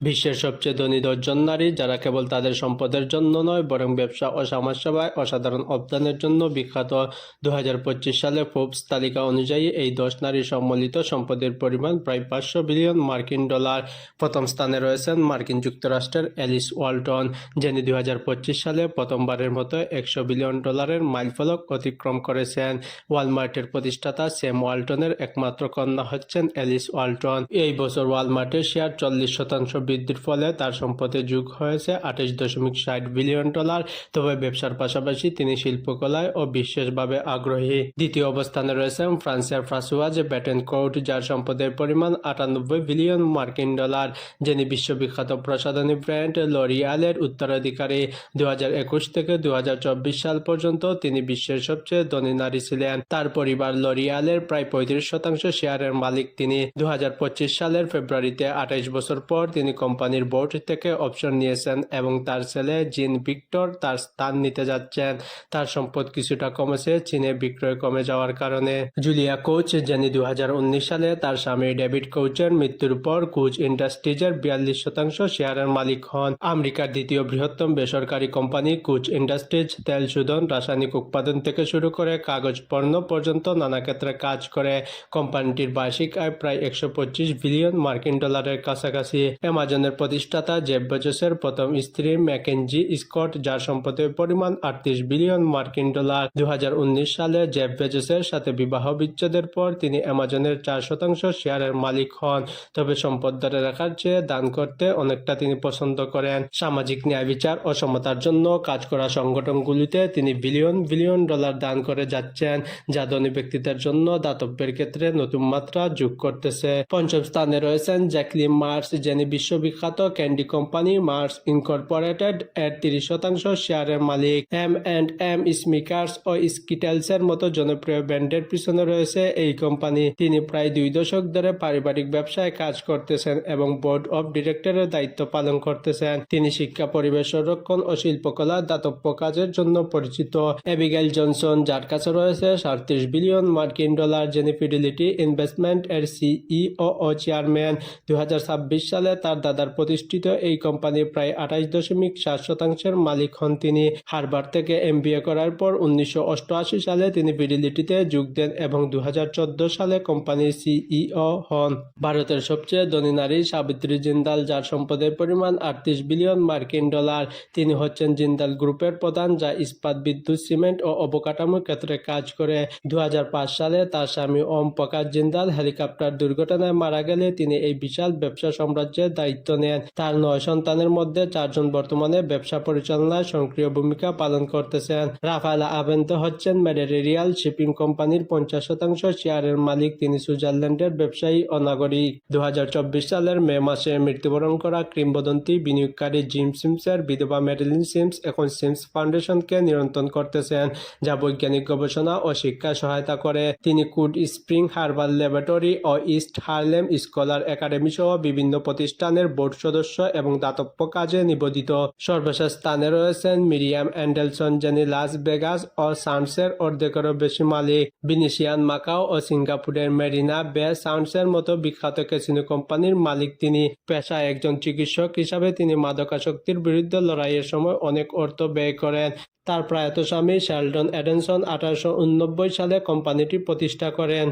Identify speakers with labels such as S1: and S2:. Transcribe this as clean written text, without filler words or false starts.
S1: বিশ্বের সবচেয়ে ধনী ১০ জন নারী, যারা কেবল তাদের সম্পদের জন্য নয় বরং ব্যবসা ও সমাজসেবায় অসাধারণ অবদানের জন্য বিখ্যাত। ২০২৫ সালে ফোর্বস তালিকা অনুযায়ী এই ১০ নারীর সম্মিলিত সম্পদের পরিমাণ প্রায় ৫০০ বিলিয়ন মার্কিন ডলার। প্রথম স্থানে রয়েছেন মার্কিন যুক্তরাষ্ট্রের অ্যালিস ওয়ালটন, যিনি ২০২৫ সালে প্রথমবারের মতো ১০০ বিলিয়ন ডলারের মাইলফলক অতিক্রম করেছেন। ওয়ালমার্টের প্রতিষ্ঠাতা স্যাম ওয়ালটনের একমাত্র কন্যা হচ্ছেন অ্যালিস ওয়ালটন। এই বছর ওয়ালমার্টের শেয়ার ৪০% বৃদ্ধির ফলে তার সম্পদে যোগ হয়েছে ২৮.৬০ বিলিয়ন ডলার। তবে ব্যবসার পাশাপাশি তিনি শিল্পকলায় ও বিশেষভাবে আগ্রহী। দ্বিতীয় অবস্থানে রয়েছেন ফ্রান্সের ফ্রাঁসোয়াজ বেটেনকোর্ট, যার সম্পদের পরিমাণ ৯৮ বিলিয়ন মার্কিন ডলার, যিনি বিশ্ববিখ্যাত প্রসাধনী ব্র্যান্ড লরিয়ালের উত্তরাধিকারী। ২০২১ থেকে ২০২৪ সাল পর্যন্ত তিনি বিশ্বের সবচেয়ে ধনী নারী ছিলেন। তার পরিবার লরিয়ালের প্রায় ৩৫% শেয়ারের মালিক তিনি। ২০২৫ সালের ফেব্রুয়ারিতে ২৮ বছর পর তিনি কোম্পানির বোর্ড থেকে অবসর নিয়েছেন এবং তার ছেলে জিন ভিক্টর তার স্থান নিতে যাচ্ছেন। তার সম্পদ কিছুটা কমেছে চীনে বিক্রয় কমে যাওয়ার কারণে। জুলিয়া কোচ, যিনি ২০১৯ সালে তার স্বামী ডেভিড কোচের মৃত্যুর পর কোচ ইন্ডাস্ট্রিজের ৪২% শেয়ারের মালিক হন। আমেরিকার দ্বিতীয় বৃহত্তম বেসরকারি কোম্পানি কোচ ইন্ডাস্ট্রিজ তেল শোধন, রাসায়নিক উৎপাদন থেকে শুরু করে কাগজ পণ্য পর্যন্ত নানা ক্ষেত্রে কাজ করে। কোম্পানিটির বার্ষিক আয় প্রায় ১২৫ বিলিয়ন মার্কিন ডলারের কাছাকাছি। অ্যামাজনের প্রতিষ্ঠাতা জেফ বেজোসের প্রথম স্ত্রী ম্যাকেঞ্জি স্কট, যার সম্পদের পরিমাণ ৩৮ বিলিয়ন মার্কিন ডলার। ২০১৯ সালে জেফ বেজোসের সাথে বিবাহ বিচ্ছেদের পর তিনি অ্যামাজনের ৪% শেয়ারের মালিক হন। তবে সম্পদ ধরে রাখার চেয়ে দান করতে অনেকটা তিনি পছন্দ করেন। সামাজিক ন্যায় বিচার ও সমতার জন্য কাজ করা সংগঠনগুলিতে তিনি বিলিয়ন বিলিয়ন ডলার দান করে যাচ্ছেন, যা ধনী ব্যক্তিদের জন্য দাতব্যের ক্ষেত্রে নতুন মাত্রা যোগ করতেছে। পঞ্চম স্থানে রয়েছেন জ্যাকলিন মার্স, যিনি বিশ্ববিখ্যাত ক্যান্ডি কোম্পানি মার্স ইনকর্পোরেটেড এর ৩০% শেয়ারের মালিক। M&M, স্মিকার্স ও স্কিটেলসের মতো জনপ্রিয় ব্র্যান্ডের পিছনে রয়েছে এই কোম্পানি। তিনি প্রায় ২ দশক ধরে পারিবারিক ব্যবসায় কাজ করতেছেন এবং বোর্ড অব ডিরেক্টরের দায়িত্ব পালন করতেছেন। তিনি শিক্ষা, পরিবেশ সংরক্ষণ ও শিল্পকলা দাতব্য কাজের জন্য পরিচিত। অ্যাবিগেল জনসন, যার কাছে রয়েছে ৩৭ বিলিয়ন মার্কিন ডলার, যিনি ফিডেলিটি ইনভেস্টমেন্ট এর সিইও ও চেয়ারম্যান। ২০২৬ সালে তার দাদার প্রতিষ্ঠিত এই কোম্পানির প্রায় ২৮.৭% মালিক হন তিনি। হার্ভার্ড থেকে MBA করার পর ১৯৮৮ সালে তিনি ফিডেলিটিতে যোগ দেন এবং ২০১৪ সালে কোম্পানির সিইও হন। ভারতের সবচেয়ে ধনী নারী সাবিত্রী জিন্দাল, যার সম্পদের পরিমাণ ৩৮ বিলিয়ন মার্কিন ডলার। তিনি হচ্ছেন জিন্দাল গ্রুপের প্রধান, যা ইস্পাত, বিদ্যুৎ, সিমেন্ট ও অবকাঠামো ক্ষেত্রে কাজ করে। ২০০৫ সালে তার স্বামী ওম প্রকাশ জিন্দাল হেলিকপ্টার দুর্ঘটনায় মারা গেলে তিনি এই বিশাল ব্যবসা সাম্রাজ্যের দায়িত্ব নেন। তার ৯ সন্তানের মধ্যে ৪ জন বর্তমানে ব্যবসা পরিচালনায় সক্রিয় ভূমিকা পালন করতেছেন। রাফায়েল আভেন্তো হচ্ছেন মেডিটেরিয়াল শিপিং কোম্পানির ৫০% শেয়ারের মালিক। তিনি সুইজারল্যান্ডের ব্যবসায়ী ও নাগরিক। ২০২৪ সালের মে মাসে মৃত্যুবরণ করা কিংবদন্তি বিনিয়োগকারী জিম সিমসের বিধবা মেরিলিন সিমস এখন সিমস ফাউন্ডেশনকে নিয়ন্ত্রণ করতেছেন, যা বৈজ্ঞানিক গবেষণা ও শিক্ষায় সহায়তা করে। তিনি কুড স্প্রিং হার্বাল ল্যাবরেটরি ও ইস্ট হার্লেম স্কলার একাডেমি সহ বিভিন্ন প্রতিষ্ঠানের বোর্ড সদস্য এবং দাতব্য কাজে নিবেদিত। সর্বশেষ স্থানে রয়েছেন মিরিয়াম অ্যান্ডেলসন, যিনি লাস ভেগাস ও সান্ডসের অর্ধেকেরও বেশি মালিক। ভিনিসিয়ান মাকাও ও সিঙ্গাপুরের মেরিনা বে সান্ডসের মতো বিখ্যাত ক্যাসিনো কোম্পানির মালিক তিনি। পেশায় একজন চিকিৎসক হিসাবে তিনি মাদকাসক্তির বিরুদ্ধে লড়াইয়ের সময় অনেক অর্থ ব্যয় করেন। তার প্রয়াত স্বামী শেলডন এডেনসন ১৮৮৯ সালে কোম্পানিটি প্রতিষ্ঠা করেন।